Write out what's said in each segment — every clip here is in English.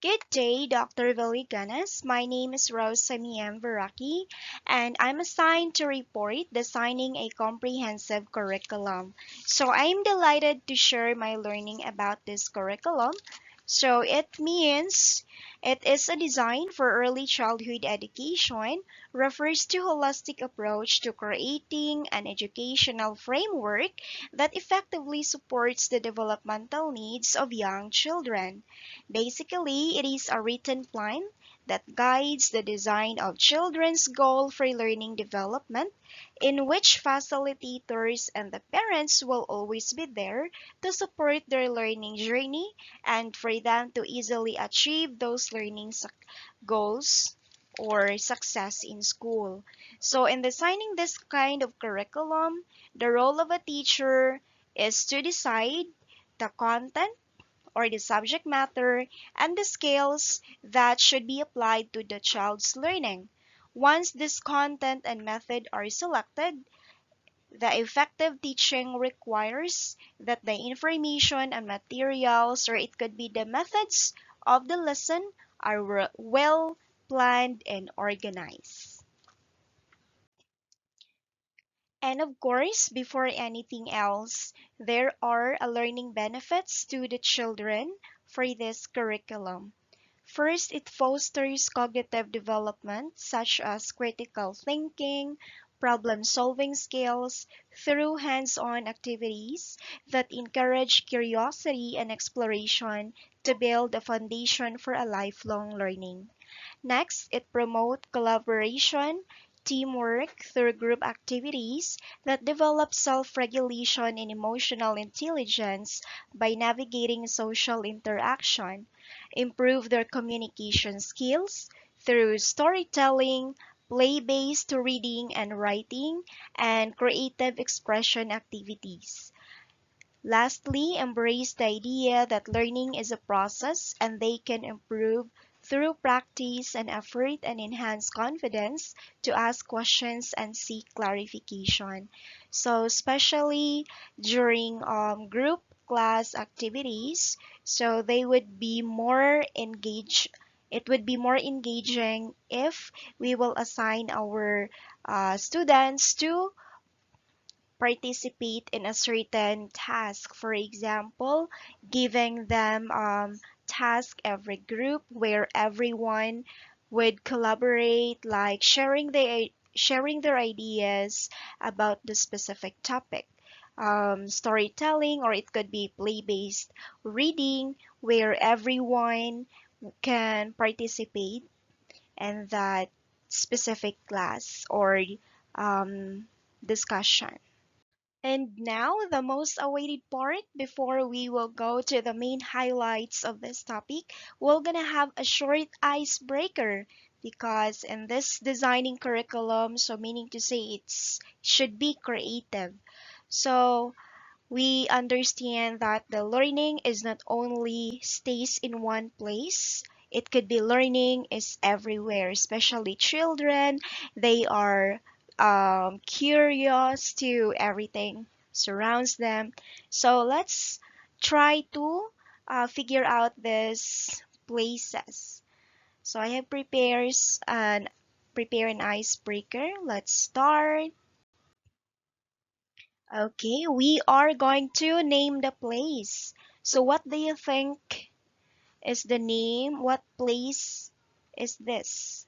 Good day, Dr. Viliganas. My name is Rosamie Veraque, and I'm assigned to report designing a comprehensive curriculum. So I'm delighted to share my learning about this curriculum. So it means it is a design for early childhood education, refers to holistic approach to creating an educational framework that effectively supports the developmental needs of young children. Basically, it is a written plan that guides the design of children's goal for learning development, in which facilitators and the parents will always be there to support their learning journey and for them to easily achieve those goals or success in school. So, in designing this kind of curriculum, the role of a teacher is to decide the content or the subject matter and the skills that should be applied to the child's learning. Once this content and method are selected, the effective teaching requires that the information and materials, or it could be the methods of the lesson, are well planned and organized. And of course, before anything else, there are learning benefits to the children for this curriculum. First, it fosters cognitive development such as critical thinking, problem solving skills through hands on activities that encourage curiosity and exploration to build a foundation for a lifelong learning. Next, it promotes collaboration, teamwork through group activities that develop self regulation and emotional intelligence by navigating social interaction, improve their communication skills through storytelling, play based reading and writing, and creative expression activities. Lastly, embrace the idea that learning is a process and they can improve through practice and effort and enhance confidence to ask questions and seek clarification. So, especially during group class activities, so they would be more engaged. It would be more engaging if we will assign our students to participate in a certain task. For example, giving them task every group where everyone would collaborate, like sharing their ideas about the specific topic. Storytelling, or it could be play-based reading, where everyone can participate in that specific class or um, discussion. And now, the most awaited part before we will go to the main highlights of this topic, we're gonna have a short icebreaker because in this designing curriculum, so meaning to say it's should be creative. So we understand that the learning is not only stays in one place. It could be learning is everywhere, especially children. They are curious to everything surrounds them. So let's try to figure out these places. So I have prepare an icebreaker. Let's start. Okay, we are going to name the place. So what do you think is the name? What place is this?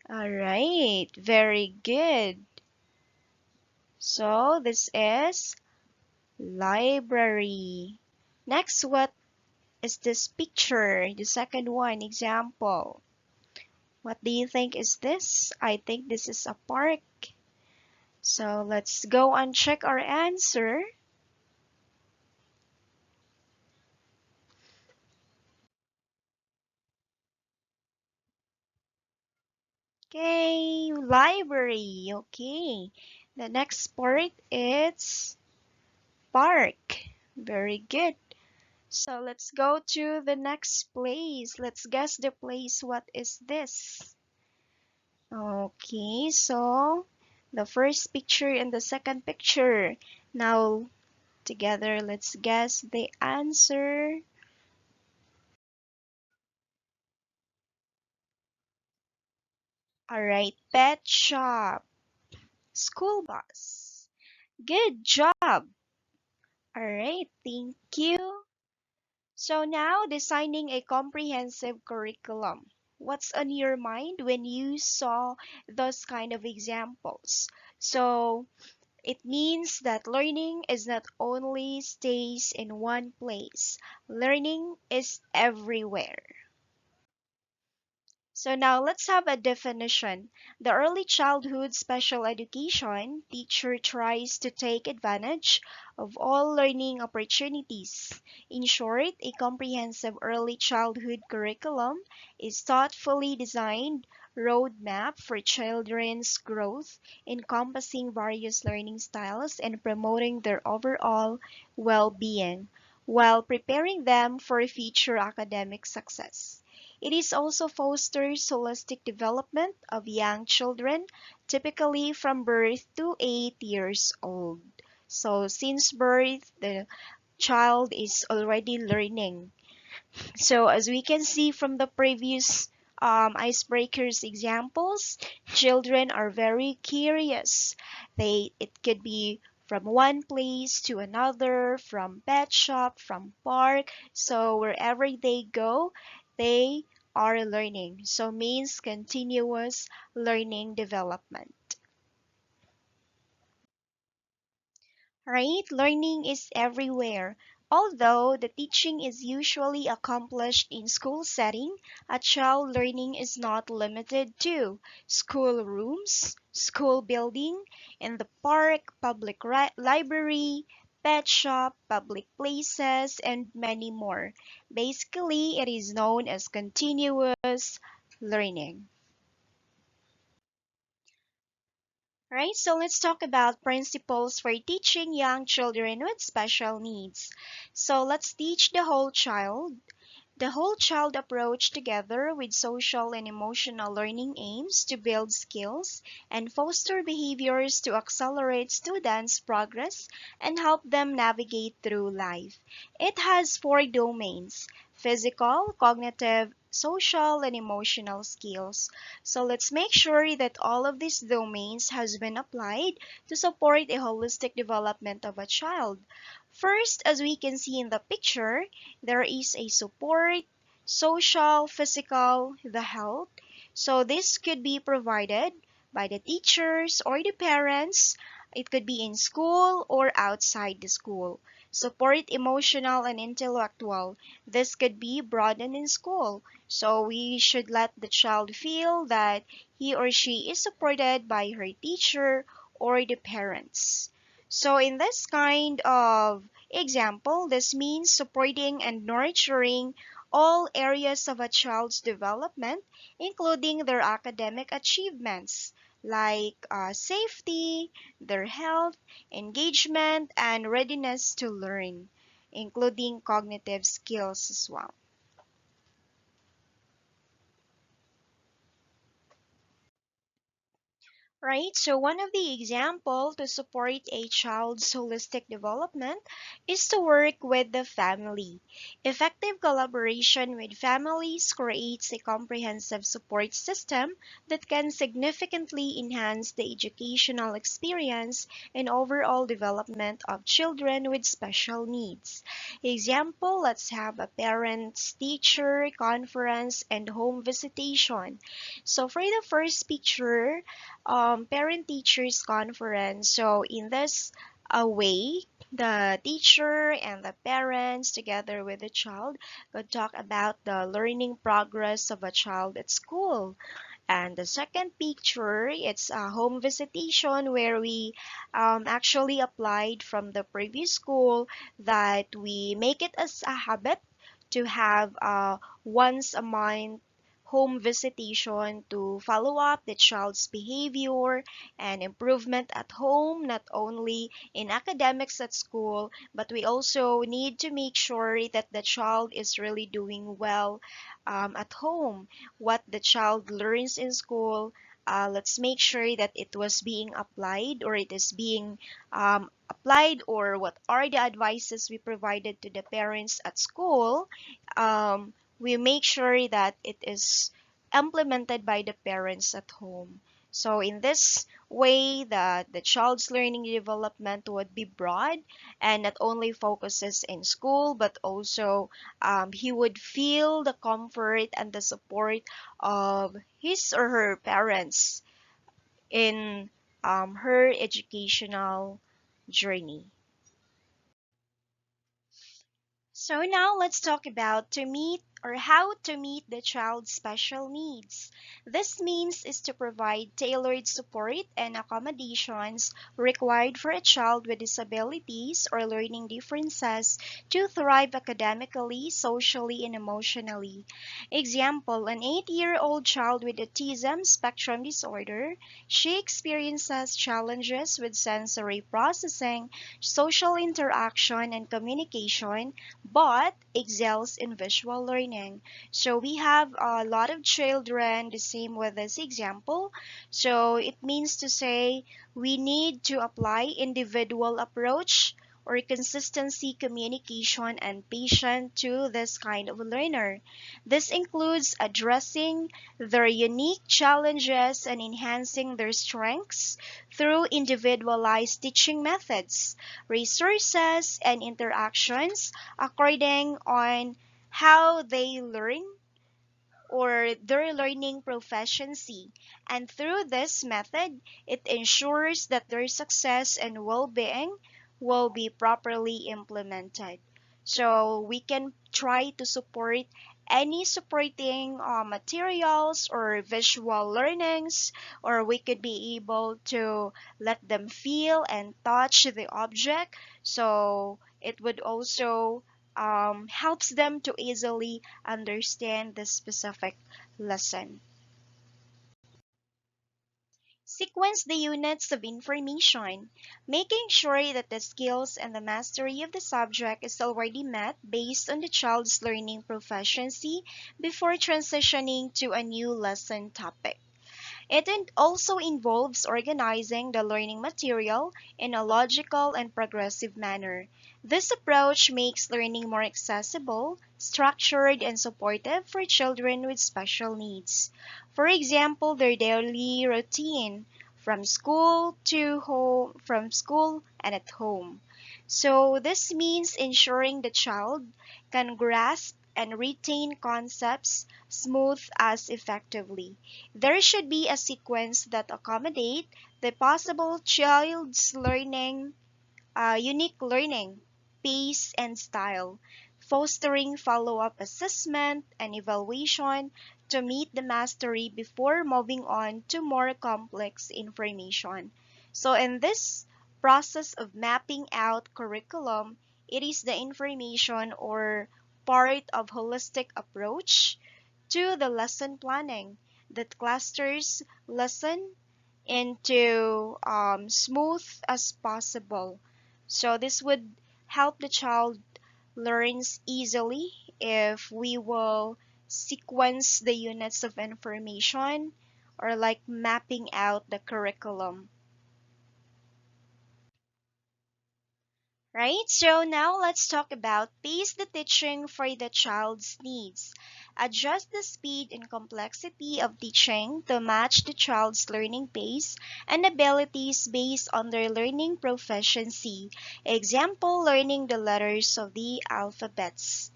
All right, very good. So this is library. Next, what is this picture? The second one, example. What do you think is this? I think this is a park. So let's go and check our answer. Okay, library. Okay. The next part is park. Very good. So let's go to the next place. Let's guess the place. What is this? Okay, so the first picture and the second picture. Now together let's guess the answer. All right, pet shop, school bus. Good job. All right, thank you. So now designing a comprehensive curriculum. What's on your mind when you saw those kind of examples? So it means that learning is not only stays in one place. Learning is everywhere. So now let's have a definition. The early childhood special education teacher tries to take advantage of all learning opportunities. In short, a comprehensive early childhood curriculum is thoughtfully designed roadmap for children's growth, encompassing various learning styles and promoting their overall well-being while preparing them for future academic success. It is also fosters holistic development of young children, typically from birth to 8 years old. So since birth, the child is already learning. So as we can see from the previous icebreakers examples, children are very curious. It could be from one place to another, from pet shop, from park. So wherever they go, they are learning. So means continuous learning development. Right? Learning is everywhere. Although the teaching is usually accomplished in school setting, a child learning is not limited to school rooms, school building, in the park, public library, pet shop, public places, and many more. Basically, it is known as continuous learning. Right, so let's talk about principles for teaching young children with special needs. So let's teach the whole child approach together with social and emotional learning aims to build skills and foster behaviors to accelerate students' progress and help them navigate through life. It has four domains: physical, cognitive, social, and emotional skills. So let's make sure that all of these domains has been applied to support a holistic development of a child. First, as we can see in the picture, there is a support, social, physical, the health. So this could be provided by the teachers or the parents. It could be in school or outside the school. Support emotional and intellectual. This could be broadened in school. So we should let the child feel that he or she is supported by her teacher or the parents. So in this kind of example, this means supporting and nurturing all areas of a child's development, including their academic achievements like safety, their health, engagement, and readiness to learn, including cognitive skills as well. Right, so one of the example to support a child's holistic development is to work with the family. Effective collaboration with families creates a comprehensive support system that can significantly enhance the educational experience and overall development of children with special needs. Example, let's have a parents teacher conference and home visitation. So for the first picture, parent teachers conference. So in this way, the teacher and the parents together with the child could talk about the learning progress of a child at school. And the second picture, it's a home visitation where we actually applied from the previous school that we make it as a habit to have once a month home visitation to follow up the child's behavior and improvement at home, not only in academics at school, but we also need to make sure that the child is really doing well at home. What the child learns in school, let's make sure that it was being applied or it is being applied, or what are the advices we provided to the parents at school. We make sure that it is implemented by the parents at home. So in this way, the child's learning development would be broad and not only focuses in school, but also he would feel the comfort and the support of his or her parents in her educational journey. So now let's talk about to meet or how to meet the child's special needs. This means is to provide tailored support and accommodations required for a child with disabilities or learning differences to thrive academically, socially, and emotionally. Example, an 8-year-old child with autism spectrum disorder, she experiences challenges with sensory processing, social interaction, and communication but excels in visual learning. So we have a lot of children, the same with this example. So it means to say we need to apply individual approach or consistency, communication, and patience to this kind of learner. This includes addressing their unique challenges and enhancing their strengths through individualized teaching methods, resources, and interactions according on how they learn or their learning proficiency. And through this method, it ensures that their success and well-being will be properly implemented. So we can try to support any supporting materials or visual learnings, or we could be able to let them feel and touch the object. So it would also helps them to easily understand the specific lesson. Sequence the units of information, making sure that the skills and the mastery of the subject is already met based on the child's learning proficiency before transitioning to a new lesson topic. Also involves organizing the learning material in a logical and progressive manner. This approach makes learning more accessible, structured, and supportive for children with special needs. For example, their daily routine from school and at home. So this means ensuring the child can grasp and retain concepts smooth as effectively. There should be a sequence that accommodate the possible child's learning, unique learning, pace, and style, fostering follow-up assessment and evaluation to meet the mastery before moving on to more complex information. So in this process of mapping out curriculum, it is the information or part of holistic approach to the lesson planning that clusters lesson into smooth as possible. So this would help the child learns easily if we will sequence the units of information or like mapping out the curriculum. Right? So now let's talk about pace the teaching for the child's needs. Adjust the speed and complexity of teaching to match the child's learning pace and abilities based on their learning proficiency. Example, learning the letters of the alphabets.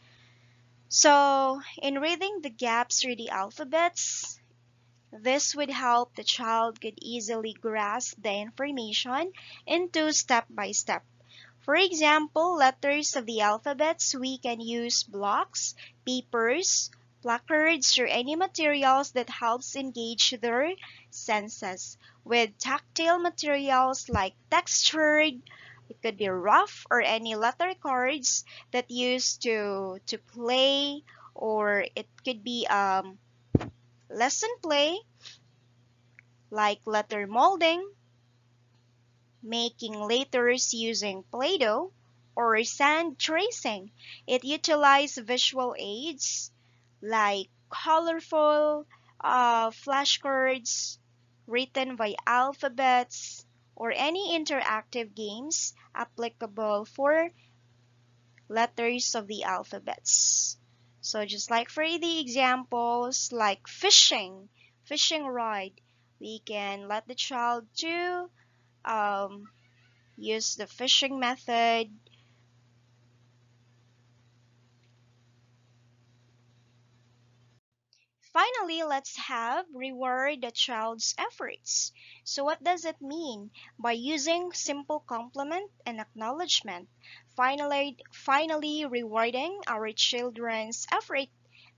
So, in reading the gaps through the alphabets, this would help the child could easily grasp the information into step by step. For example, letters of the alphabets, we can use blocks, papers, placards, or any materials that helps engage their senses. With tactile materials like textured, it could be rough or any letter cards that used to play, or it could be lesson play like letter molding, making letters using Play-Doh, or sand tracing. It utilizes visual aids like colorful flashcards written by alphabets or any interactive games applicable for letters of the alphabets. So just like for the examples, like fishing rod, we can let the child to um, use the fishing method. Finally, let's have reward the child's efforts. So what does it mean? By using simple compliment and acknowledgement, finally rewarding our children's effort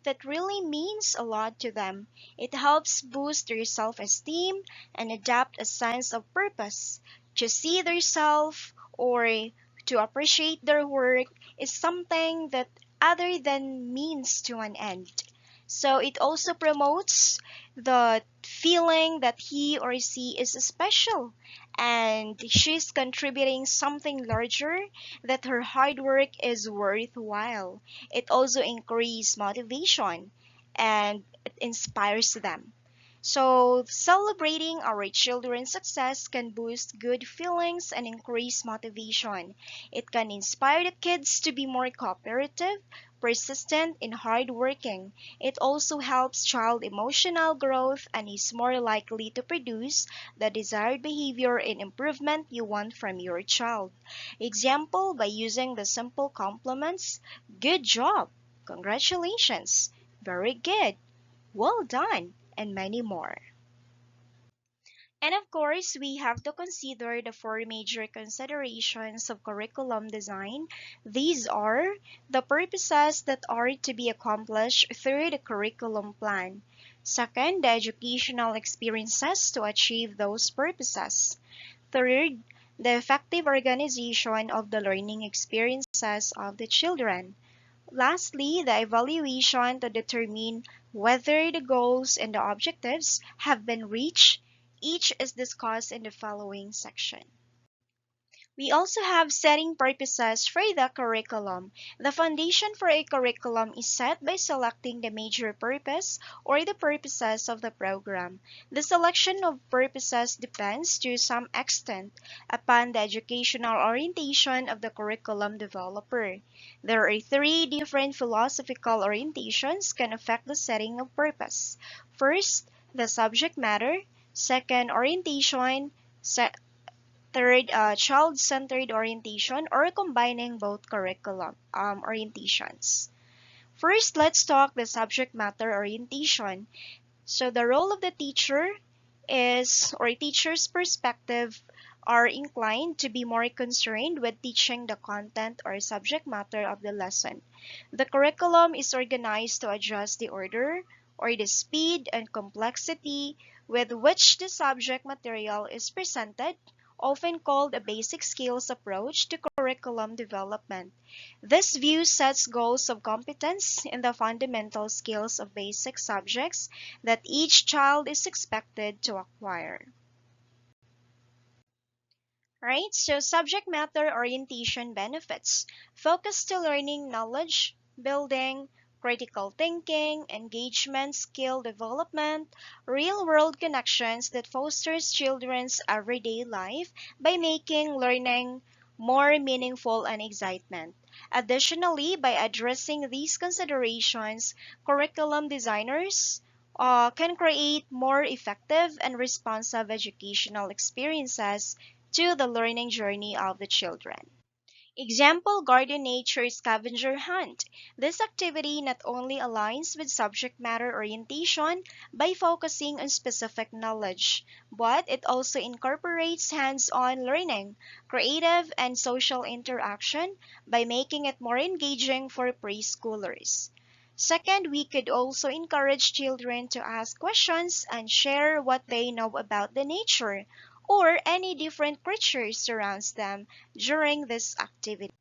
that really means a lot to them. It helps boost their self-esteem and adapt a sense of purpose. To see their self or to appreciate their work is something that other than means to an end. So it also promotes the feeling that he or she is special and she's contributing something larger, that her hard work is worthwhile. It also increases motivation and it inspires them. So, celebrating our children's success can boost good feelings and increase motivation. It can inspire the kids to be more cooperative, persistent, and hardworking. It also helps child emotional growth and is more likely to produce the desired behavior and improvement you want from your child. Example, by using the simple compliments, good job, congratulations, very good, well done, and many more. And of course, we have to consider the four major considerations of curriculum design. These are the purposes that are to be accomplished through the curriculum plan. Second, the educational experiences to achieve those purposes. Third, the effective organization of the learning experiences of the children. Lastly, the evaluation to determine whether the goals and the objectives have been reached. Each is discussed in the following section. We also have setting purposes for the curriculum. The foundation for a curriculum is set by selecting the major purpose or the purposes of the program. The selection of purposes depends to some extent upon the educational orientation of the curriculum developer. There are three different philosophical orientations can affect the setting of purpose. First, the subject matter. Second, orientation. Third, child-centered orientation or combining both curriculum orientations. First, let's talk the subject matter orientation. So the role of the teacher is, or teacher's perspective, are inclined to be more concerned with teaching the content or subject matter of the lesson. The curriculum is organized to adjust the order or the speed and complexity with which the subject material is presented, often called a basic skills approach to curriculum development. This view sets goals of competence in the fundamental skills of basic subjects that each child is expected to acquire. Right? So subject matter orientation benefits. Focus to learning knowledge, building, critical thinking, engagement, skill development, real-world connections that fosters children's everyday life by making learning more meaningful and excitement. Additionally, by addressing these considerations, curriculum designers can create more effective and responsive educational experiences to the learning journey of the children. Example, garden nature scavenger hunt. This activity not only aligns with subject matter orientation by focusing on specific knowledge, but it also incorporates hands-on learning, creative and social interaction by making it more engaging for preschoolers. Second, we could also encourage children to ask questions and share what they know about the nature or any different creatures surrounds them during this activity.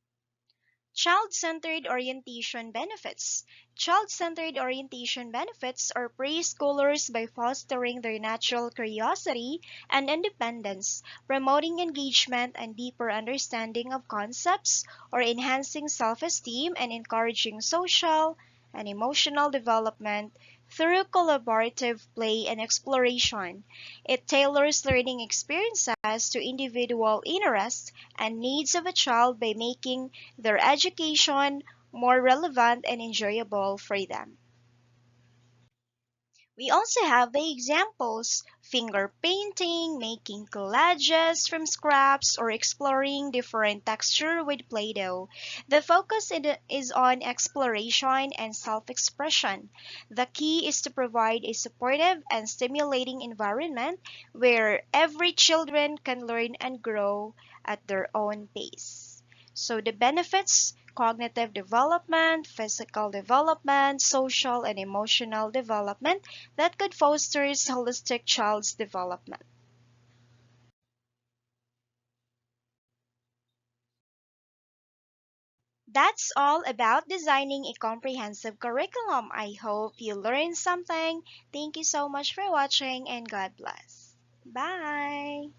Child-centered orientation benefits. Child-centered orientation benefits are preschoolers by fostering their natural curiosity and independence, promoting engagement and deeper understanding of concepts, or enhancing self-esteem and encouraging social and emotional development through collaborative play and exploration. It tailors learning experiences to individual interests and needs of a child by making their education more relevant and enjoyable for them. We also have the examples finger painting, making collages from scraps, or exploring different texture with Play Doh. The focus is on exploration and self expression. The key is to provide a supportive and stimulating environment where every children can learn and grow at their own pace. So the benefits: cognitive development, physical development, social and emotional development that could foster holistic child's development. That's all about designing a comprehensive curriculum. I hope you learned something. Thank you so much for watching and God bless. Bye.